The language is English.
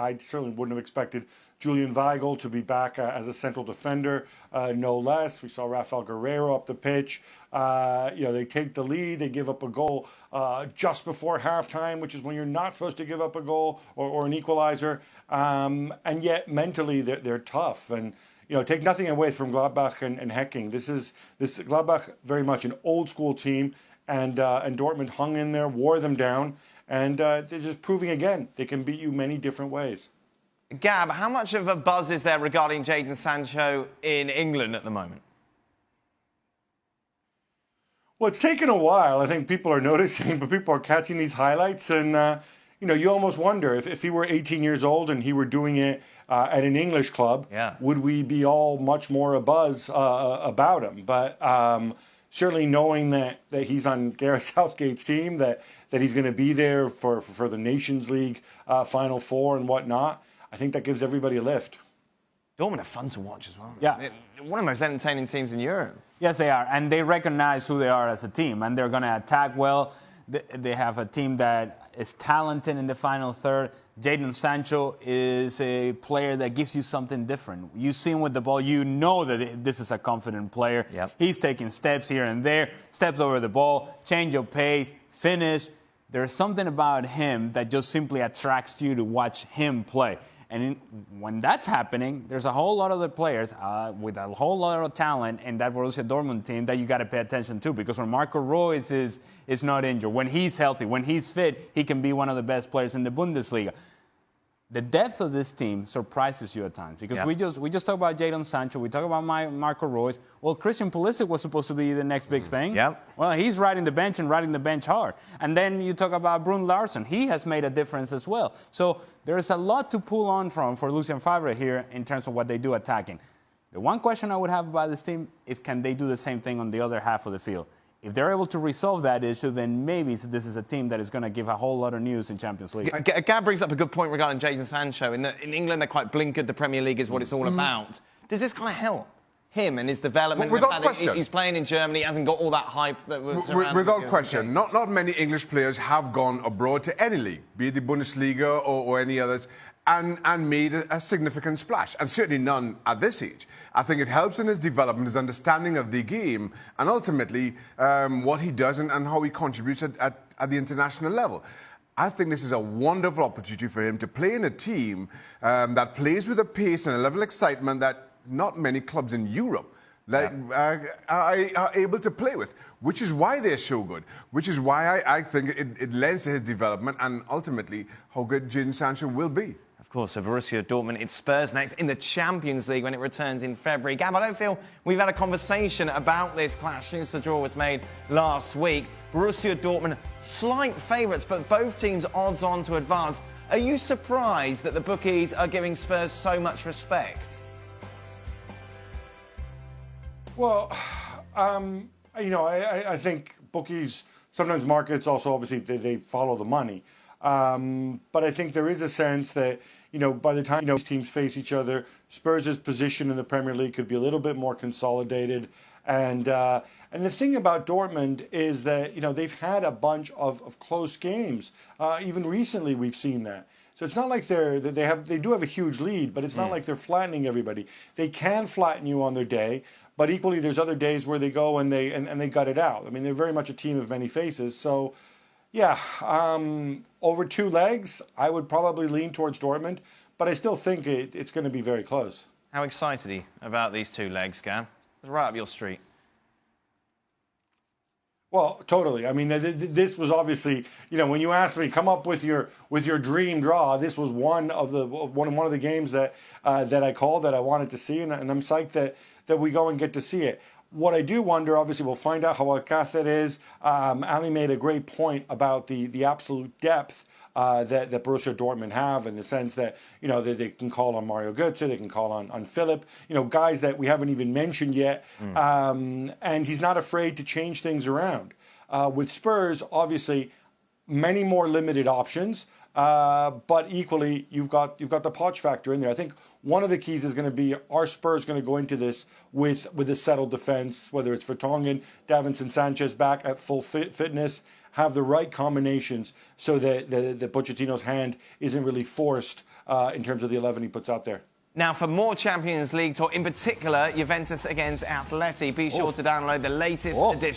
I certainly wouldn't have expected Julian Weigl to be back as a central defender, no less. We saw Rafael Guerreiro up the pitch. They take the lead. They give up a goal just before halftime, which is when you're not supposed to give up a goal or an equalizer. And yet mentally they're tough. And take nothing away from Gladbach and Hecking. This Gladbach very much an old school team, and Dortmund hung in there, wore them down, and they're just proving again they can beat you many different ways. Gab, how much of a buzz is there regarding Jadon Sancho in England at the moment? Well, it's taken a while. I think people are noticing, but people are catching these highlights, and you almost wonder if he were 18 years old and he were doing it at an English club, would we be all much more abuzz about him? But certainly knowing that he's on Gareth Southgate's team, that he's going to be there for the Nations League Final Four and whatnot, I think that gives everybody a lift. Dortmund are fun to watch as well. Yeah. They're one of the most entertaining teams in Europe. Yes, they are. And they recognize who they are as a team. And they're going to attack well. They have a team that is talented in the final third. Jadon Sancho is a player that gives you something different. You see him with the ball. You know that this is a confident player. Yep. He's taking steps here and there, steps over the ball, change of pace, finish. There's something about him that just simply attracts you to watch him play. And when that's happening, there's a whole lot of other players with a whole lot of talent in that Borussia Dortmund team that you got to pay attention to. Because when Marco Reus is not injured, when he's healthy, when he's fit, he can be one of the best players in the Bundesliga. The depth of this team surprises you at times because we just talk about Jadon Sancho, we talk about Marco Reus. Well, Christian Pulisic was supposed to be the next big thing. Yep. Well, he's riding the bench and riding the bench hard. And then you talk about Brun Larsen. He has made a difference as well. So there's a lot to pull on from for Lucien Favre here in terms of what they do attacking. The one question I would have about this team is can they do the same thing on the other half of the field? If they're able to resolve that issue, then maybe this is a team that is going to give a whole lot of news in Champions League. Gab brings up a good point regarding Jadon Sancho. In England, they're quite blinkered. The Premier League is what it's all about. Does this kind of help him and his development? Well, without question. He's playing in Germany. He hasn't got all that hype that was around. Without question. Not many English players have gone abroad to any league, be it the Bundesliga or any others, and made a significant splash, and certainly none at this age. I think it helps in his development, his understanding of the game, and ultimately what he does and how he contributes at the international level. I think this is a wonderful opportunity for him to play in a team that plays with a pace and a level of excitement that not many clubs in Europe are able to play with, which is why they're so good, which is why I think it lends to his development and ultimately how good Jadon Sancho will be. Of course, so Borussia Dortmund, it's Spurs next in the Champions League when it returns in February. Gab, I don't feel we've had a conversation about this clash since the draw was made last week. Borussia Dortmund, slight favourites, but both teams odds on to advance. Are you surprised that the bookies are giving Spurs so much respect? Well, I think bookies, sometimes markets also obviously they follow the money. But I think there is a sense that, by the time these teams face each other, Spurs' position in the Premier League could be a little bit more consolidated. And the thing about Dortmund is that, they've had a bunch of close games. Even recently we've seen that. So it's not like they do have a huge lead, but it's not like they're flattening everybody. They can flatten you on their day, but equally there's other days where they go and they gut it out. I mean, they're very much a team of many faces. So, yeah, over two legs, I would probably lean towards Dortmund, but I still think it's going to be very close. How excited are you about these two legs, Gab? It's right up your street. Well, totally. I mean, this was obviously, when you asked me, come up with your dream draw, this was one of the games that I called that I wanted to see, and I'm psyched that we go and get to see it. What I do wonder, obviously, we'll find out how Alcácer is. Ali made a great point about the absolute depth that Borussia Dortmund have, in the sense that, they can call on Mario Götze, they can call on Philip, guys that we haven't even mentioned yet. And he's not afraid to change things around. With Spurs, obviously, many more limited options, but equally, you've got the Poch factor in there. I think one of the keys is going to be, are Spurs going to go into this with a settled defense, whether it's Vertonghen, Davinson Sanchez back at full fitness, have the right combinations so that Pochettino's hand isn't really forced in terms of the 11 he puts out there. Now, for more Champions League talk, in particular, Juventus against Atleti, be sure to download the latest edition.